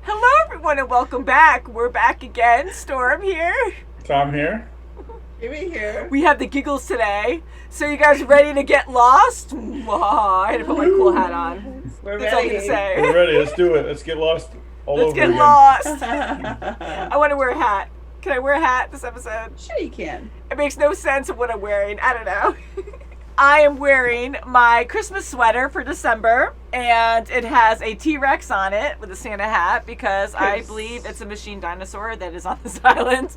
Hello, everyone, and welcome back. We're back again. Storm here. Tom here. Jimmy here. We have the giggles today. So you guys ready to get lost? I had to put my cool hat on. We're That's all I'm ready. gonna say. We're ready. Let's do it. Let's get lost all Let's over get again. lost. I want to wear a hat. Can I wear a hat this episode? Sure you can. It makes no sense of what I'm wearing. I don't know. I am wearing my Christmas sweater for December, and it has a T-Rex on it with a Santa hat because I believe it's a machine dinosaur that is on this island.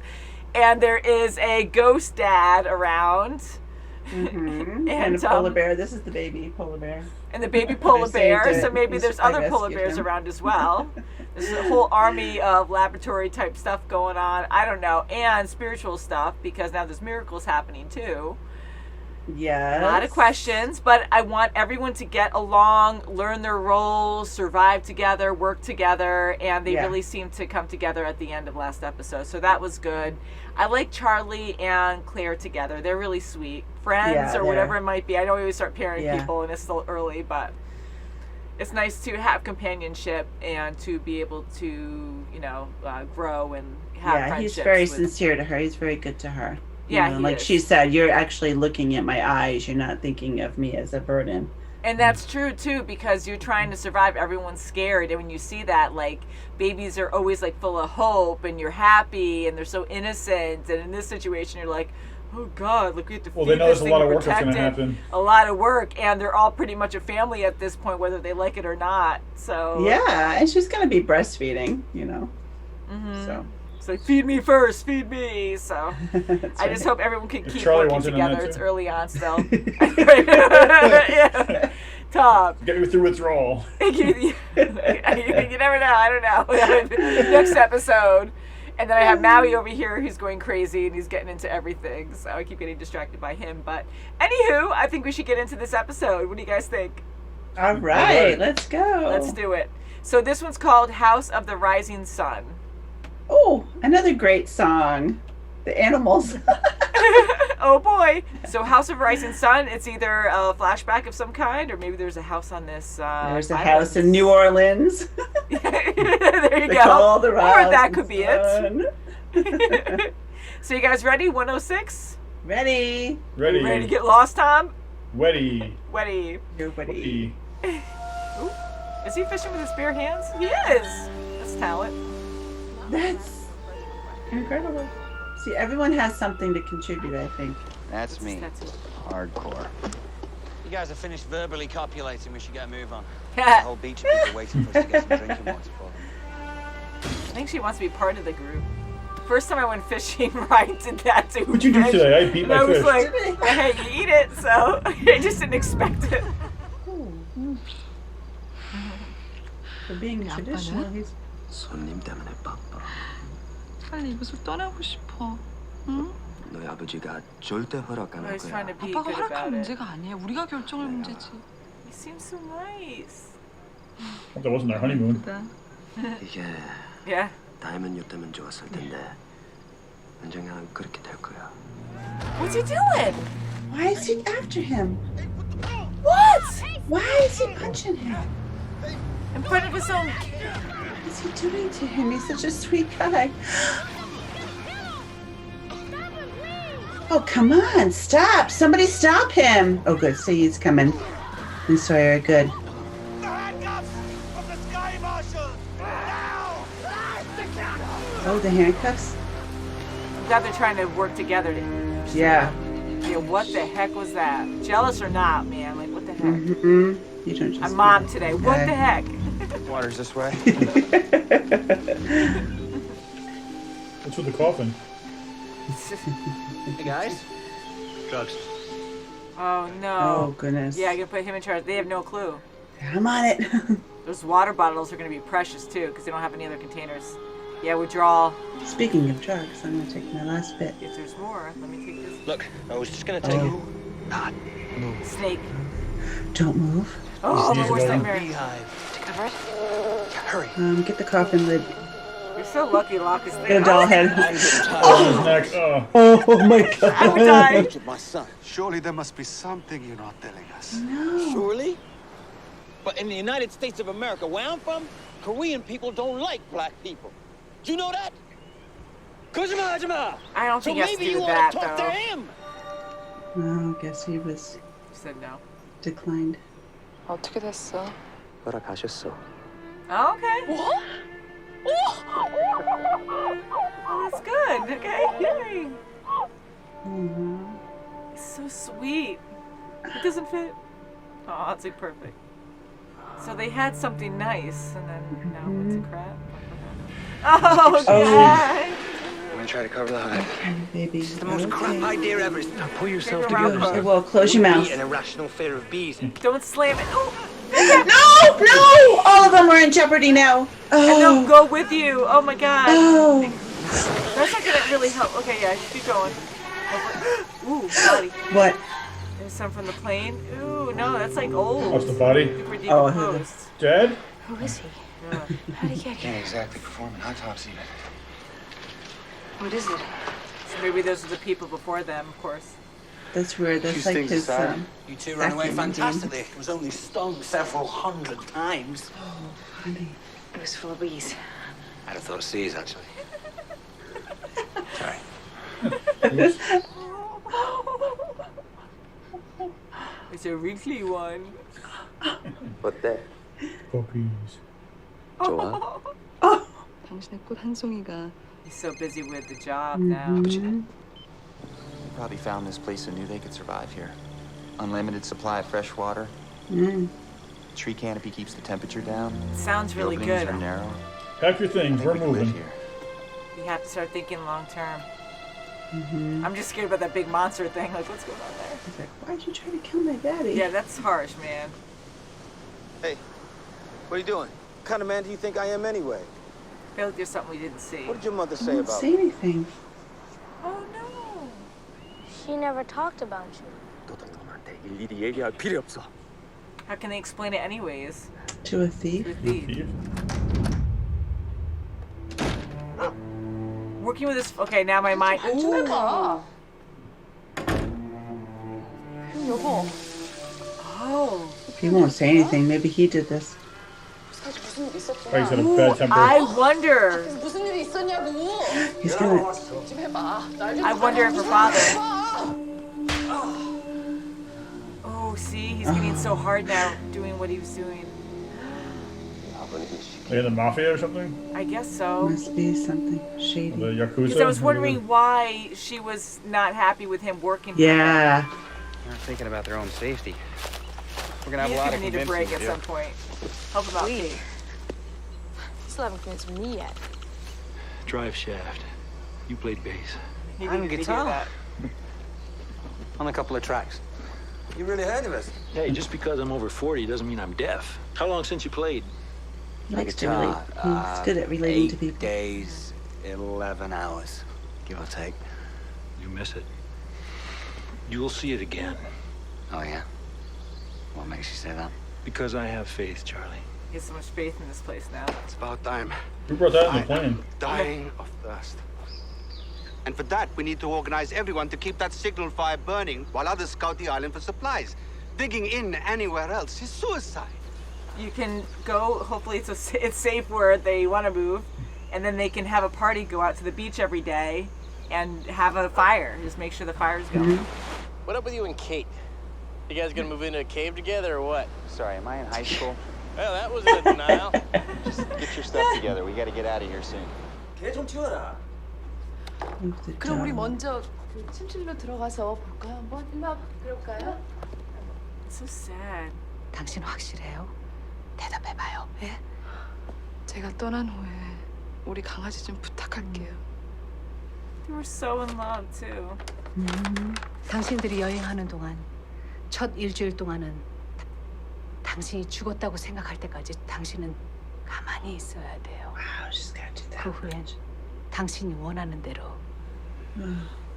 And there is a ghost dad around. Mm-hmm. and a polar bear. This is the baby polar bear. And the baby polar bear. So maybe there's I other polar bears around as well. There's a whole army of laboratory type stuff going on. I don't know. And spiritual stuff because now there's miracles happening too. Yes. A lot of questions, but I want everyone to get along, learn their roles, survive together, work together, and they really seem to come together at the end of last episode. So that was good. I like Charlie and Claire together. They're really sweet. Friends or whatever it might be. I know we always start pairing people and it's still early, but it's nice to have companionship and to be able to, grow and have friendships. He's very sincere to her. He's very good to her. Yeah, like she said, you're actually looking at my eyes. You're not thinking of me as a burden. And that's true too, because you're trying to survive. Everyone's scared, and when you see that, like, babies are always like full of hope, and you're happy, and they're so innocent. And in this situation, you're like, oh God, look, we have to feed they know this there's a thing lot and of work that's protect going to it. happen. A lot of work, and they're all pretty much a family at this point, whether they like it or not. So yeah, and she's going to be breastfeeding, Mm-hmm. So. It's like, feed me first, feed me. So I just hope everyone can keep Charlie working together. It's too. early on still. Yeah. Tom. Get me through withdrawal. You never know. I don't know. Next episode. And then I have Maui over here who's going crazy and he's getting into everything. So I keep getting distracted by him. But anywho, I think we should get into this episode. What do you guys think? All right. Let's go. Let's do it. So this one's called House of the Rising Sun. Oh, another great song. The Animals. Oh boy. So House of Rising Sun, it's either a flashback of some kind or maybe there's a house on this There's a island. house in New Orleans. There you They go. call the Or that Rising could be Sun. it. So you guys ready? 106? Ready. Ready. Ready to get lost, Tom? Ready. Ready. You're ready. Ooh. Is he fishing with his bare hands? He is. That's talent. That's incredible. See, everyone has something to contribute, I think. That's me. Hardcore. You guys are finished verbally copulating. We should get a move on. Yeah. There's a whole beach of people waiting for us to get some drinking water for them. I think she wants to be part of the group. First time I went fishing, Ryan did that too. What'd you do today? I beat And my I was fish. like, hey, you eat it, so I just didn't expect it. For being traditional, he's... 손님 때문에 바빠. 빨리 이곳을 떠나고 싶어. 응? 너희 아버지가 절대 허락 안 I 할 was trying to 거야. be 아빠가 good about 허락할 it. 문제가 아니야. 우리가 결정할 문제지. He seems so nice. That wasn't their honeymoon. 이게 Yeah. 다이몬드였다면 좋았을 텐데 언젠가는 그렇게 될 거야. What's he doing? Why is he after him? What? Why is he punching him? In front of his own kid. What is he doing to him? He's such a sweet guy. Oh, come on. Stop. Somebody stop him. Oh, good. See, he's coming. And Sawyer, good. The handcuffs of the Sky Marshal! Now! Oh, the handcuffs? I'm glad they're trying to work together. Yeah. Yeah, what the heck was that? Jealous or not, man? Like, what the heck? Mm-mm. You don't just... I'm mom today. What the heck? Water's this way. What's with the coffin? Hey guys. Drugs. Oh, no. Oh, goodness. Yeah, I gotta put him in charge. They have no clue. I'm on it. Those water bottles are gonna be precious, too, because they don't have any other containers. Yeah, withdrawal. Speaking of drugs, I'm going to take my last bit. If there's more, let me take this. Look, I was just gonna tell you. Snake. Don't move. Oh, my worst going. nightmare. Beehive. Cover it. Hurry. Get the coffin lid. You're so lucky, Locke is there. Get a doll head. Oh, his neck. Oh. Oh, my God. I would die. My son. Surely there must be something you're not telling us. No. Surely? But in the United States of America, where I'm from, Korean people don't like black people. Do you know that? Kuzma. I don't So think he has to maybe do you that, want to talk though. to him. Oh, I guess he was He said no. declined. 어떻게 됐어? 허락하셨어. Oh, okay. 뭐? Oh, that's good. Okay. Yay. Mm-hmm. It's so sweet. It doesn't fit. Oh, it's like perfect. So they had something nice, and then now it's a crap. Oh, okay. I'm gonna try to cover the hive. Okay, baby. It's the most crap idea ever. Now pull yourself Take her together. around. Well, close your mouth. An irrational fear of bees. Don't slam it. Oh. No, no! All of them are in jeopardy now. And they'll Oh, go with you. Oh my god. oh. That's not gonna really help. Okay, yeah, keep going. Ooh, body. What? There's some from the plane. Ooh, no, that's like old. What's the body? Super Oh, decomposed. Dead? Who is he? Yeah. How did he get Can't here? exactly perform an autopsy. What is it? So maybe those are the people before them, of course. That's weird. That's These like things his. aside, You two ran away Vacuum fantastically. It was only stung several hundred times. Honey. It was full of bees. I'd have thought of C's, actually. Sorry. It's a wrinkly one. 어때? Puppies. 좋아? 당신의 꽃 한 송이가 He's so busy with the job now. Probably found this place and knew they could survive here. Unlimited supply of fresh water. Tree canopy keeps the temperature down. Sounds The really openings good. are narrow. Pack your I things. think We're we can live moving. here. You have to start thinking long term. I'm just scared about that big monster thing. Like, what's going on there? He's like, why'd you try to kill my daddy? Yeah, that's harsh, man. Hey, what are you doing? What kind of man do you think I am anyway? I feel like there's something we didn't see. What did your mother I say didn't about say me? anything. Oh no. She never talked about you. 너한테 일일이 얘기할 필요 없어. How can they explain it anyways? To a thief? To a thief. Thief? Working with this. Okay, now my mind. Ooh. 해봐. 여보, Oh. He won't say anything. Maybe he did this. 사실 무슨 일 있었구나. Oh, he's got a Ooh, bad temper. I wonder. 무슨 일이 있었냐고. He's gonna. 좀 해봐. 날 좀 I wonder if her father. 해봐. Oh, see, he's getting so hard now doing what he was doing. Like in the mafia or something? I guess so. Must be something The shady. Yakuza? Because I was wondering why she was not happy with him working. Yeah. They're not thinking about their own safety. We're gonna have He's a lot gonna of need a break at convincing some point. Help about Wait. Kate. Still haven't convinced me yet. Drive shaft. You played bass. He I'm needed to hear guitar. that. on a couple of tracks. You really heard of us? Hey, just because I'm over 40 doesn't mean I'm deaf. How long since you played? He likes to relate. He's good at relating to 8 people. days, 11 hours, give or take. You miss it. You'll see it again. Oh, yeah? What makes you say that? Because I have faith, Charlie. He has so much faith in this place now. It's about time. Who brought that in the plane? Dying of thirst. And for that, we need to organize everyone to keep that signal fire burning while others scout the island for supplies. Digging in anywhere else is suicide. You can go. Hopefully, it's safe where they want to move, and then they can have a party, go out to the beach every day, and have a fire. Just make sure the fire's going. What up with you and Kate? You guys gonna move into a cave together or what? Sorry, am I in high school? Well, that was a denial. Just get your stuff together. We gotta get out of here soon. 걔 좀 치워라. Move the 그럼 우리 dog. 먼저 그 침실로 들어가서 볼까요? 한번 일로 와봐. 그럴까요? It's so sad. 당신 확실해요? 대답해봐요. 예? 제가 떠난 후에 우리 강아지 좀 부탁할게요. They were so in love too. 당신들이 여행하는 동안 첫 일주일 동안은 당신이 죽었다고 생각할 때까지 당신은 가만히 있어야 돼요. Wow, she's gotta do that. 그 후엔 당신이 원하는 대로.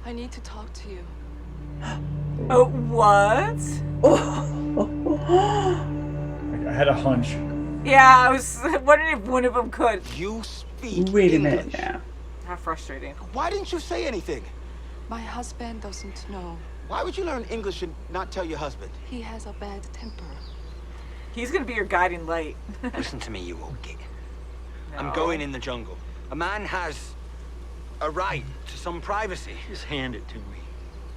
I need to talk to you. Oh, what? I had a hunch. Yeah, I was wondering if one of them could. You speak Wait a English. minute now. How frustrating. Why didn't you say anything? My husband doesn't know. Why would you learn English and not tell your husband? He has a bad temper. He's gonna be your guiding light. Listen to me, you old git. I'm going in the jungle. A man has a right to some privacy. Just hand it to me.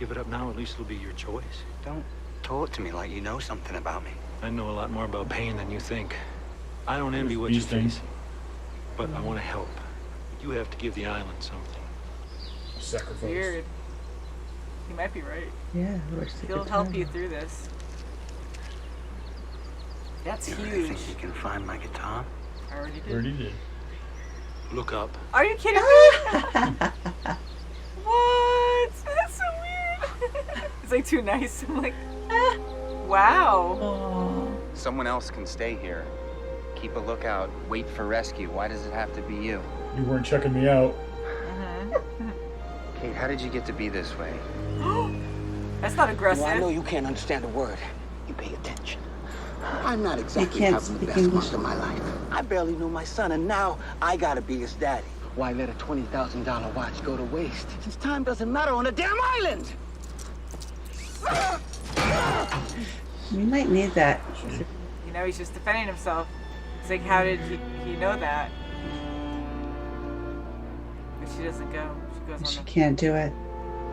Give it up now, at least it'll be your choice. Don't talk to me like you know something about me. I know a lot more about pain than you think. I don't envy what you're facing, but I want to help. You have to give the island something. Sacrifice. Weird. He might be right. Yeah, he'll help you through this. That's you huge. Really think you can find my guitar? I already did. Already did. Look up. Are you kidding me? What? That's so weird. It's like too nice. I'm like, wow. Oh. Someone else can stay here. Keep a lookout. Wait for rescue. Why does it have to be you? You weren't checking me out. Kate, how did you get to be this way? That's not aggressive. Well, I know you can't understand a word. You pay attention. I'm not exactly can't having the speak best English. month of my life. I barely know my son, and now I gotta be his daddy. Why let a $20,000 watch go to waste? Since time doesn't matter on a damn island! We might need that. You know, he's just defending himself. It's like, how did he know that? But she doesn't go. She goes She on can't do it.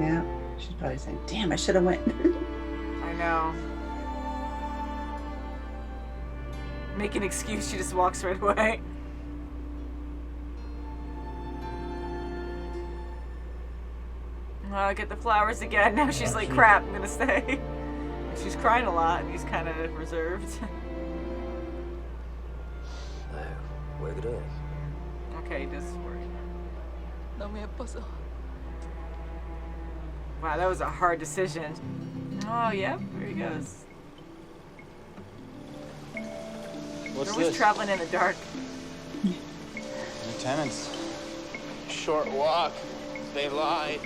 Yeah. She's probably saying, damn, I should have went. I know. Make an excuse, she just walks right away. Get the flowers again. Now she's like, crap, I'm gonna stay. She's crying a lot, and he's kind of reserved. 왜 그래? Okay, this is working. 너무 예뻐서. Wow, that was a hard decision. Oh, yeah, there he goes. What's They're always this? traveling in the dark. Lieutenants. Short walk. They lie.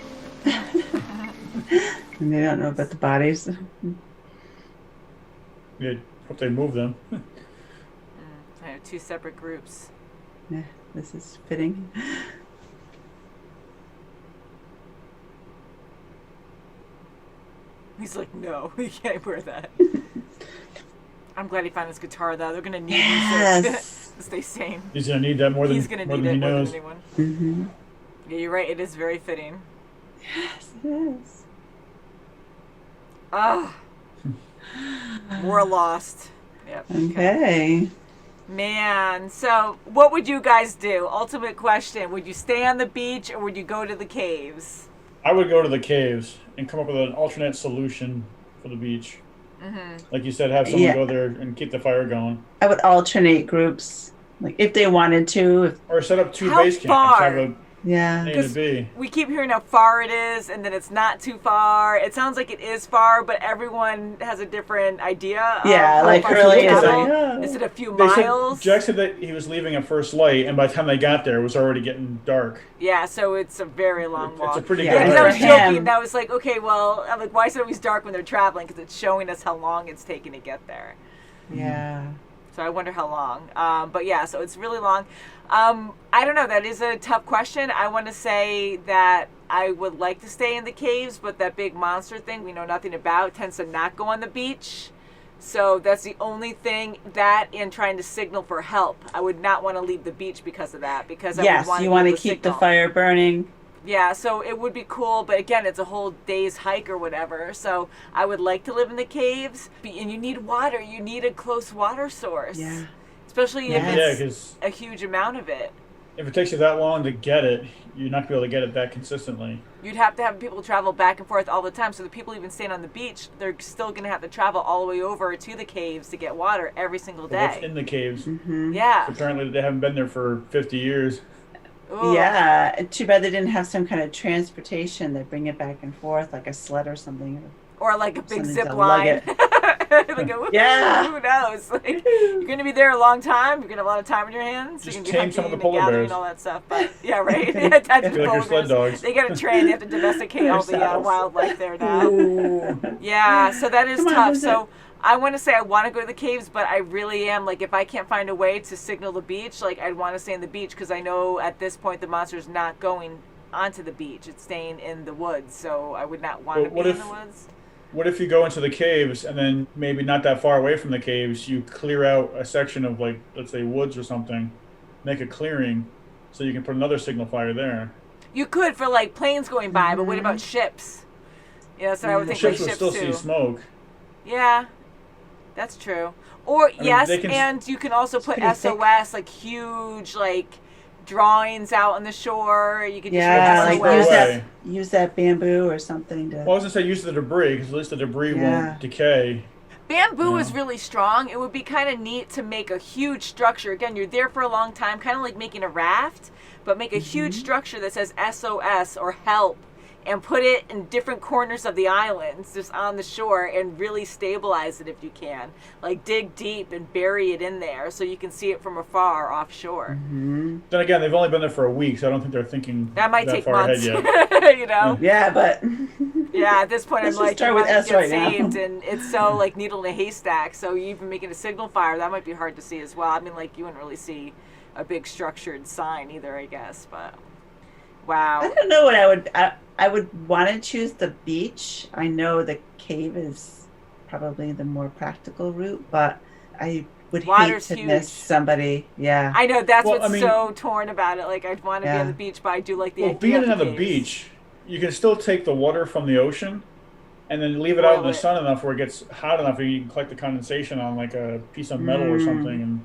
And they don't know about the bodies. Yeah, hope they move them. I have two separate groups. Yeah, this is fitting. He's like, no, you can't wear that. I'm glad he found his guitar, though. They're going to need Yes. to stay sane. He's gonna need that more than He's going to more need than it he more knows. than anyone. Mm-hmm. Yeah, you're right. It is very fitting. Yes, it is. Ah. More lost. Yep. Okay. Man, so what would you guys do? Ultimate question. Would you stay on the beach or would you go to the caves? I would go to the caves and come up with an alternate solution for the beach. Mm-hmm. Like you said, have someone Yeah. go there and keep the fire going. I would alternate groups, like if they wanted to. Or set up two How base camps. far? Have a Yeah. A to B. We keep hearing how far it is, and then it's not too far. It sounds like it is far, but everyone has a different idea. Yeah, of like how far early to is travel. like, oh. Is it a few They said- miles? Jack said that he was leaving at first light, and by the time they got there, it was already getting dark. Yeah, so it's a very long walk. It's a pretty Yeah, good Because I hike. was For joking. him. That was like, okay, well, I'm like, why is it always dark when they're traveling? Because it's showing us how long it's taking to get there. Yeah. So I wonder how long. But yeah, so it's really long. I don't know. That is a tough question. I want to say that I would like to stay in the caves, but that big monster thing we know nothing about tends to not go on the beach. So that's the only thing, that and trying to signal for help. I would not want to leave the beach because of that. Because I Yes, would want you to want be to able keep the signal. fire burning. Yeah, so it would be cool, but again, it's a whole day's hike or whatever. So I would like to live in the caves, and you need water. You need a close water source. Yeah. Especially Yeah. if Yeah, it's because a huge amount of it. if it takes you that long to get it, you're not going to be able to get it that consistently. You'd have to have people travel back and forth all the time. So the people even staying on the beach, they're still going to have to travel all the way over to the caves to get water every single But what's day. in the caves? Mm-hmm. Yeah. Apparently, they haven't been there for 50 years. Ooh. Yeah. Too bad they didn't have some kind of transportation that bring it back and forth, like a sled or something. Or like a big Something zip to line. lug Like a, Yeah. Who knows? Like, you're going to be there a long time. You're going to have a lot of time on your hands. Just you're going to tame be some of hunting the and polar gathering bears. and all that stuff. But yeah, right. Attach Be the like polar your sled bears. dogs. They got to train. They have to domesticate all the Yourself. wildlife there now. Ooh. Yeah, so that is Come on, tough. who's So it? I want to say I want to go to the caves, but I really am, like, if I can't find a way to signal the beach, like, I'd want to stay in the beach because I know at this point the monster's not going onto the beach. It's staying in the woods, so I would not want But to be what in if- the woods. What if you go into the caves and then maybe not that far away from the caves, you clear out a section of, like, let's say woods or something, make a clearing so you can put another signal fire there. You could for like planes going by, but what about ships? Yeah, so I would think ships like would ships still too. see smoke. Yeah, that's true. Or I mean, yes, they can and you can also put pretty SOS, like huge like drawings out on the shore. You could just like put SOS. use that bamboo or something to. Well, I was gonna say use the debris because at least the debris won't decay. Bamboo is really strong. It would be kind of neat to make a huge structure. Again, you're there for a long time, kind of like making a raft, but make a huge structure that says SOS or help and put it in different corners of the islands, just on the shore, and really stabilize it if you can. Like dig deep and bury it in there so you can see it from afar offshore. Then again, they've only been there for a week, so I don't think they're thinking that might take far months. ahead yet. You know? Yeah, but yeah, at this point let's I'm like, just start with S get right now. saved, and it's so like needle in a haystack. So even making a signal fire, that might be hard to see as well. I mean, like you wouldn't really see a big structured sign either, I guess. But wow, I don't know what I would. I would want to choose the beach. I know the cave is probably the more practical route, but I would Water's hate to huge. miss somebody. Yeah, I know that's Well, what's I mean- so torn about it. Like I'd want to be on the beach, but I do like the Well, idea being of on the caves. beach, you can still take the water from the ocean and then leave it out in Boil the it. sun enough where it gets hot enough and you can collect the condensation on like a piece of metal or something. And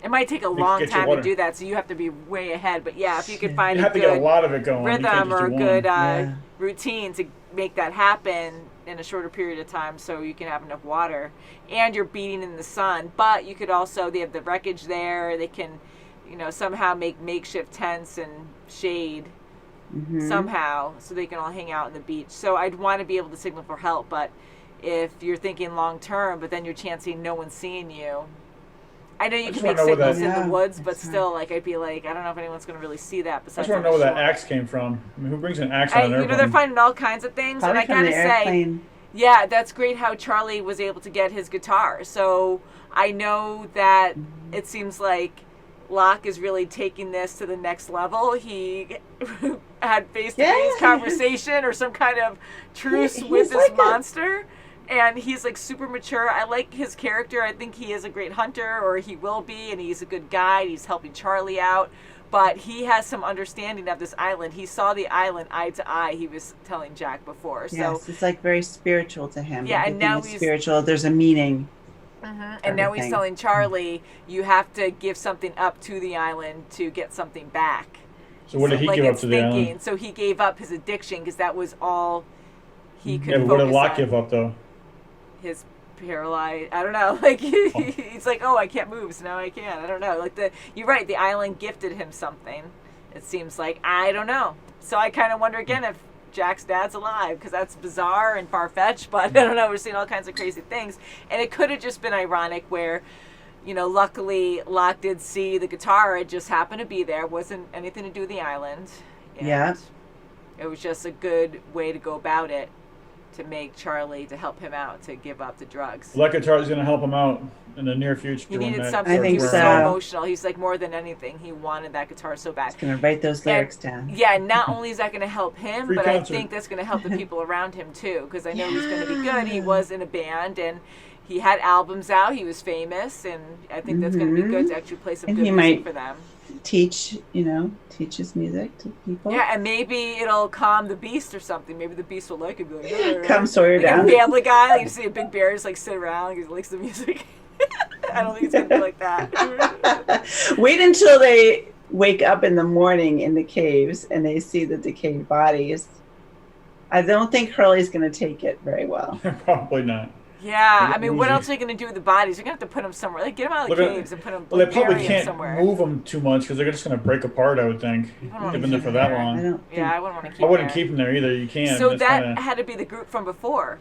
It might take a You long get your time to water. do that, so you have to be way ahead. But yeah, if you could find you a have to get a good lot of it going. You can't rhythm just or a do good one. routine to make that happen in a shorter period of time so you can have enough water, and you're beating in the sun. But you could also, they have the wreckage there, they can somehow make makeshift tents and shade somehow so they can all hang out on the beach. So I'd want to be able to signal for help, but if you're thinking long term, but then you're chancing no one's seeing you, I know you just can make wanna know where signals that- in the woods, but still, like I'd be like, I don't know if anyone's going to really see that I besides just want on to know the where that shore. axe came from. I mean, who brings an axe on an airplane? They're finding all kinds of things, Probably and I from gotta the say, airplane. yeah, that's great how Charlie was able to get his guitar. So I know that it seems like Locke is really taking this to the next level. He had face-to-face conversation or some kind of truce with this monster. And he's like super mature. I like his character. I think he is a great hunter, or he will be, and he's a good guide. He's helping Charlie out. But he has some understanding of this island. He saw the island eye to eye, he was telling Jack before. So Yes, it's like very spiritual to him. Yeah, and Everything now is he's- spiritual. There's a meaning. and now he's everything. telling Charlie, you have to give something up to the island to get something back. So what did he give up it's to the thinking. island? So he gave up his addiction because that was all he could Yeah, but what did focus Locke on. give up though? His paralyzed, I don't know, like he's like, oh, I can't move, so now I can. I don't know, like you're right, the island gifted him something, it seems like. I don't know, so I kind of wonder again if Jack's dad's alive, because that's bizarre and far-fetched, but I don't know, we're seeing all kinds of crazy things, and it could have just been ironic where luckily Locke did see the guitar, it just happened to be there, wasn't anything to do with the island, and Yeah. it was just a good way to go about it, to make Charlie, to help him out, to give up the drugs. Like Charlie's going to help him out in the near future. He when needed that something. I think He was so. so emotional. He's like, more than anything, he wanted that guitar so bad. Gonna write those lyrics down. Yeah, and not only is that going to help him, Free but concert. I think that's going to help the people around him too, because I know he's going to be good. He was in a band, and he had albums out. He was famous, and I think that's going to be good to actually play some And good he music might for them. teach his music to people. Yeah, and maybe it'll calm the beast or something. Maybe the beast will like it. Be like, Calm Sawyer like down. a Family Guy. Like you see a big bear just like sit around. He likes the music. I don't think it's gonna be like that. Wait until they wake up in the morning in the caves and they see the decayed bodies. I don't think Hurley's going to take it very well. Probably not. Yeah, I They get mean, what woozy. else are you gonna do with the bodies? You're gonna have to put them somewhere. Like, get them out of the Look at- caves and put them. Well, they probably bury 'em can't somewhere. move them too much because they're just going to break apart, I would think. wanna They've been there keep for them that there. long. Yeah, I wouldn't want to keep. I wouldn't there. keep them there either. You can't. So That's that kinda- had to be the group from before.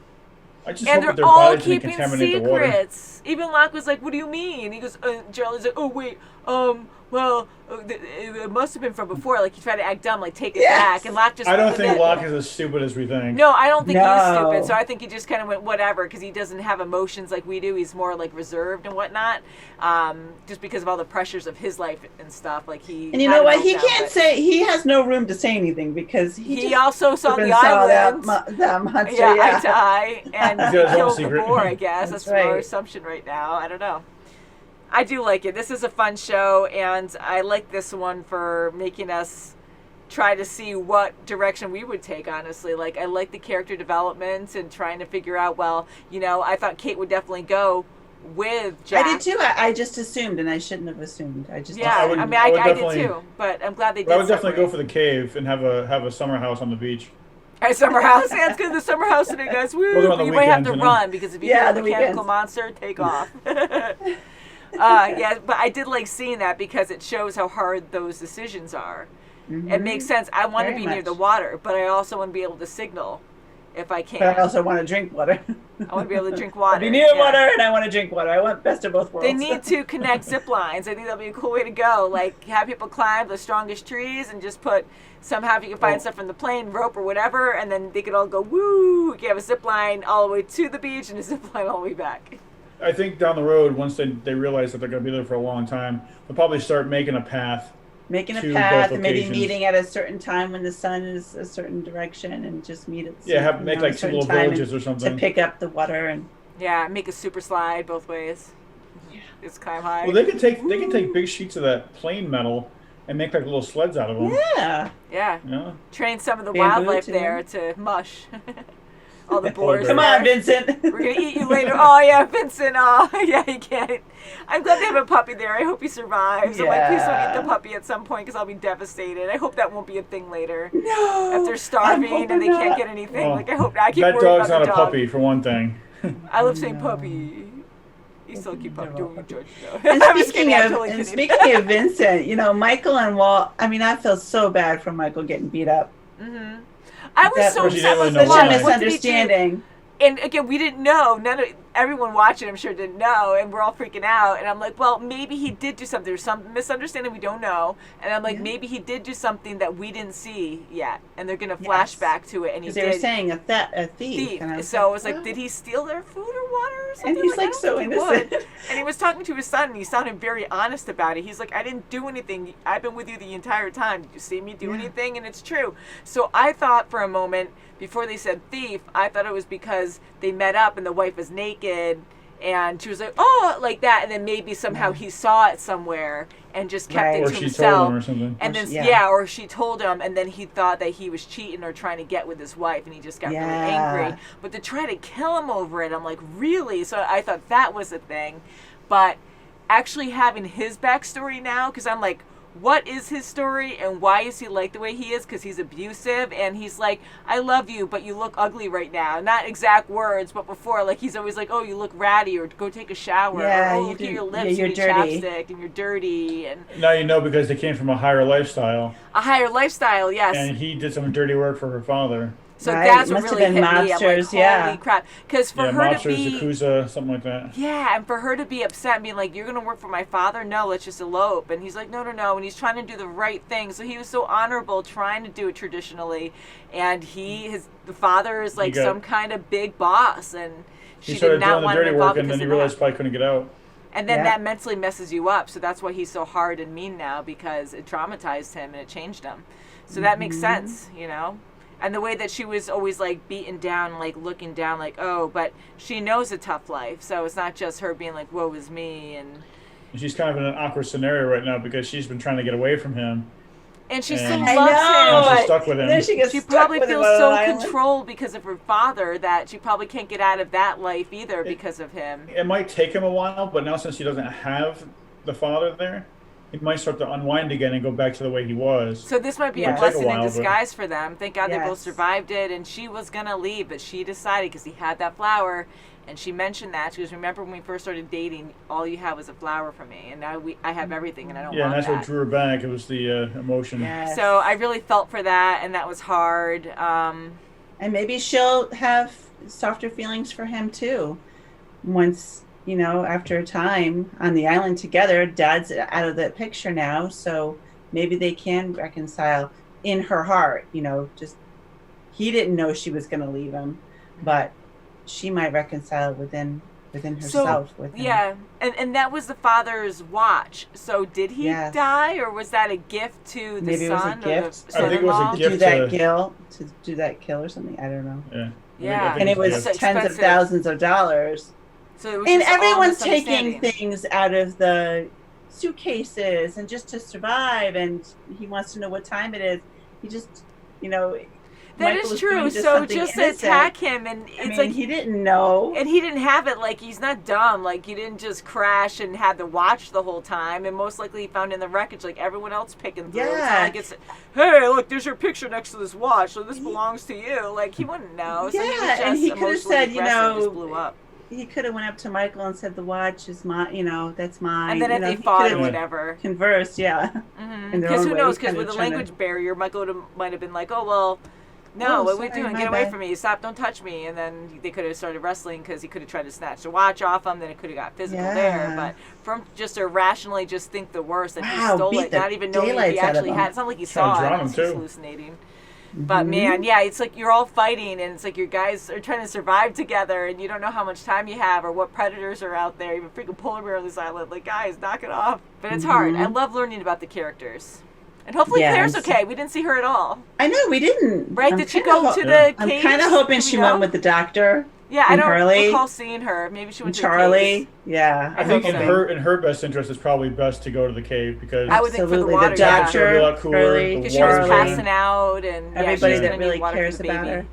I just And hope that they're their all bodies didn't keeping contaminate the water. secrets. Even Locke was like, "What do you mean?" He goes, Charlie's like, "Oh wait, well, it must have been from before." Like he tried to act dumb, like take it back, and Locke just. I don't think that- Locke is as stupid as we think. No, I don't think he's No. stupid. So I think he just kind of went whatever because he doesn't have emotions like we do. He's more like reserved and whatnot, just because of all the pressures of his life and stuff. Like he. And you had know a what? He meltdown, can't but say, he has no room to say anything because He just also saw flippin' the island. that monster. Yeah, Yeah, eye to eye, and He's he got his own killed the secret. boar. I guess that's, That's our right. assumption right now. I don't know. I do like it. This is a fun show, and I like this one for making us try to see what direction we would take, honestly. Like, I like the character development and trying to figure out, well, you know, I thought Kate would definitely go with Jack. I did too. I just assumed, and I shouldn't have assumed. I just I did too, but I'm glad they did. I would definitely go for the cave and have a summer house on the beach. A summer house. Yeah, let's go to the summer house today, guys. Woo! But you might have to run because if you get a mechanical monster, take off. Yeah, but I did like seeing that because it shows how hard those decisions are. Mm-hmm. It makes sense. I want to be near the water, but I also want to be able to signal if I can. But I also want to drink water. I want to be able to drink water. Be near water, and I want to drink water. I want best of both worlds. They need to connect zip lines. I think that'll be a cool way to go. Like, have people climb the strongest trees and just put, somehow if you can find stuff from the plane, rope or whatever, and then they could all go, woo! You can have a zip line all the way to the beach and a zip line all the way back. I think down the road, once they realize that they're going to be there for a long time, they'll probably start making a path. And maybe meeting at a certain time when the sun is a certain direction, and just meet at make like two little villages or something to pick up the water and make a super slide both ways. Yeah, it's climb high. Well, they can take big sheets of that plain metal and make like little sleds out of them. Yeah. Train some of the wildlife there to mush. All the boars. Come on, Vincent. We're going to eat you later. Oh, yeah, Vincent. Oh, yeah, you can't. I'm glad they have a puppy there. I hope he survives. I'm like, please don't eat the puppy at some point because I'll be devastated. I hope that won't be a thing later. No. If they're starving and they can't get anything. Like, I hope not. I keep that worried dog's about not the a dog. puppy, for one thing. I love saying puppy. You still keep puppy. Don't you judge, though. And speaking of Vincent, you know, Michael and Walt, I mean, I feel so bad for Michael getting beat up. Mm-hmm. I was so upset with such a misunderstanding. And again, we didn't know. Everyone watching, I'm sure, didn't know, and we're all freaking out. And I'm like, well, maybe he did do something. There's some misunderstanding we don't know. And I'm like, maybe he did do something that we didn't see yet, and they're gonna flash back to it. And they were saying a thief. So I was like, did he steal their food or water or something? And he's like so innocent. And he was talking to his son, and he sounded very honest about it. He's like, I didn't do anything. I've been with you the entire time. Did you see me do anything? And it's true. So I thought for a moment, before they said thief, I thought it was because they met up and the wife was naked and she was like, oh, like that, and then maybe somehow he saw it somewhere and just kept it to himself. Told him or something. And then or she told him, and then he thought that he was cheating or trying to get with his wife, and he just got really angry. But to try to kill him over it, I'm like, really? So I thought that was a thing. But actually having his backstory now, because I'm like, what is his story and why is he like the way he is? Because he's abusive, and he's like, I love you, but you look ugly right now. Not exact words, but before, like, he's always like, oh, you look ratty, or go take a shower, or oh, look at your lips, you need chapstick, and you're dirty. And now you know because they came from a higher lifestyle. A higher lifestyle, yes. And he did some dirty work for her father. So that's what really hit me. I'm like, holy crap. Because for her to be... Yakuza, something like that. Yeah, and for her to be upset and being like, you're going to work for my father? No, let's just elope. And he's like, no. And he's trying to do the right thing. So he was so honorable trying to do it traditionally. And the father is like some kind of big boss. And she did not want to involve and then he realized probably couldn't get out. And then that mentally messes you up. So that's why he's so hard and mean now, because it traumatized him and it changed him. So that makes sense, you know? And the way that she was always, like, beaten down, like, looking down, like, oh, but she knows a tough life. So it's not just her being like, woe is me. And she's kind of in an awkward scenario right now because she's been trying to get away from him. And she still loves him. She's stuck with him. Then she probably feels so controlled because of her father that she probably can't get out of that life either because of him. It might take him a while, but now since she doesn't have the father there, he might start to unwind again and go back to the way he was. So this might be a blessing in disguise for them. Thank God they both survived it, and she was going to leave, but she decided because he had that flower, and she mentioned that. She goes, remember when we first started dating, all you had was a flower for me, and now I have everything, and I don't want that. Yeah, and that's what drew her back. It was the emotion. Yes. So I really felt for that, and that was hard. And maybe she'll have softer feelings for him, too, once... You know, after a time on the island together, Dad's out of the picture now, so maybe they can reconcile in her heart. You know, just he didn't know she was going to leave him, but she might reconcile within herself. With him. Yeah, and that was the father's watch. So did he die, or was that a gift to the maybe son? It was a gift. I think it was a gift to do that kill or something. I don't know. Yeah, and it was tens of thousands of dollars. So it was And just all everyone's taking misunderstanding. things out of the suitcases and just to survive, and he wants to know what time it is. He just, That Michael is true. doing So something just innocent. attack him, and it's like he didn't know, and he didn't have it. Like, he's not dumb. Like, you didn't just crash and had the watch the whole time. And most likely he found in the wreckage like everyone else picking through. It's not like it's, hey, look, there's your picture next to this watch, so this belongs to you. Like, he wouldn't know. So he was just and he could have said, just blew up. He could have went up to Michael and said, "The watch is mine. That's mine." And then if they fought or whatever, conversed, Because who knows? Because with the language barrier, Michael might have been like, "Oh well." No, what are we doing? Get away from me. Stop, don't touch me. And then they could have started wrestling because he could have tried to snatch the watch off him. Then it could have got physical there. But from just to rationally just think the worst, that he stole it, not even knowing if he actually had. It's not like he saw it. He's hallucinating. But man, it's like you're all fighting, and it's like your guys are trying to survive together, and you don't know how much time you have or what predators are out there. Even freaking polar bear on this island. Like, guys, knock it off. But it's hard. I love learning about the characters. And hopefully Claire's okay. We didn't see her at all. I know, we didn't. Right? Did she go to the cave? I'm kind of hoping she went with the doctor. Yeah, I don't recall seeing her. Maybe she went to Charlie. the cave. Yeah. I think in her best interest, it's probably best to go to the cave because I would think for the water, the doctor, it'll be a lot cooler. Because she was passing out, and everybody she's that gonna really need water cares for the about baby. her.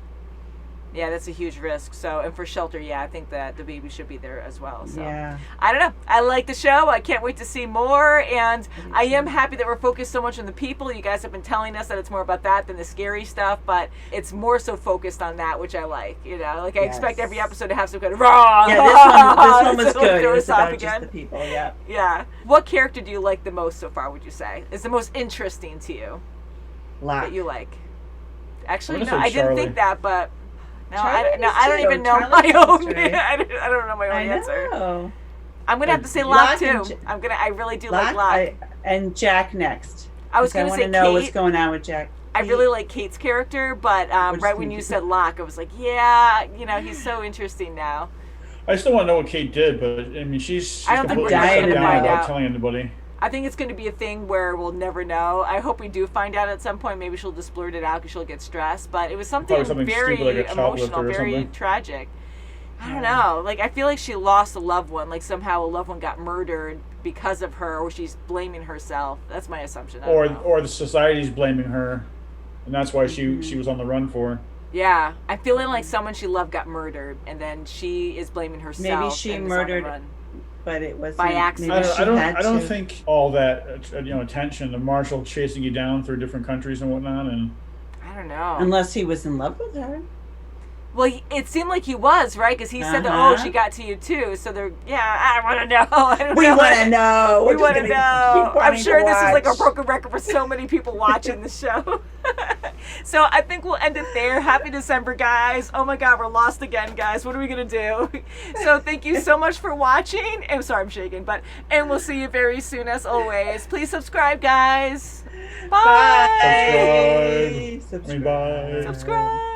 Yeah, that's a huge risk. So, and for shelter, I think that the baby should be there as well. So, yeah. I don't know. I like the show. I can't wait to see more. And I am happy that we're focused so much on the people. You guys have been telling us that it's more about that than the scary stuff, but it's more so focused on that, which I like. Like I expect every episode to have some kind of raw. Yeah, this one was good. It was about just the people. Yeah. Yeah. What character do you like the most so far? Would you say is the most interesting to you? Locke. That you like? Actually, no, I I didn't Charlie. think that, but. No, I don't too. even know Charlie's my own. history. I don't know my own answer. Know. I'm gonna have to say Locke Locke too. I really do like Locke. Locke. And Jack next. I was gonna say I want to know Kate. what's going on with Jack. I really like Kate's character, but right when you said Locke, I was like, he's so interesting now. I still want to know what Kate did, but I mean, she's I don't think we're completely gonna shut down find without out. telling anybody. I think it's going to be a thing where we'll never know. I hope we do find out at some point. Maybe she'll just blurt it out because she'll get stressed. But it was something very stupid, like a emotional, shoplifter or very something. tragic. I don't know. Like, I feel like she lost a loved one. Like, somehow a loved one got murdered because of her, or she's blaming herself. That's my assumption. I don't know. Or the society's blaming her, and that's why she was on the run for. Yeah, I'm feeling like someone she loved got murdered, and then she is blaming herself. Maybe she and is on the murdered, run. but it was by accident. I don't think all that attention, the marshal chasing you down through different countries and whatnot, and I don't know. Unless he was in love with her. Well, it seemed like he was, right? Because he said that, she got to you too. So I want to know. We want to know. We want to know. I'm sure this is like a broken record for so many people watching the show. So I think we'll end it there. Happy December, guys. Oh my God, we're lost again, guys. What are we going to do? So thank you so much for watching. I'm sorry, I'm shaking. And we'll see you very soon as always. Please subscribe, guys. Bye. Subscribe. Subscribe.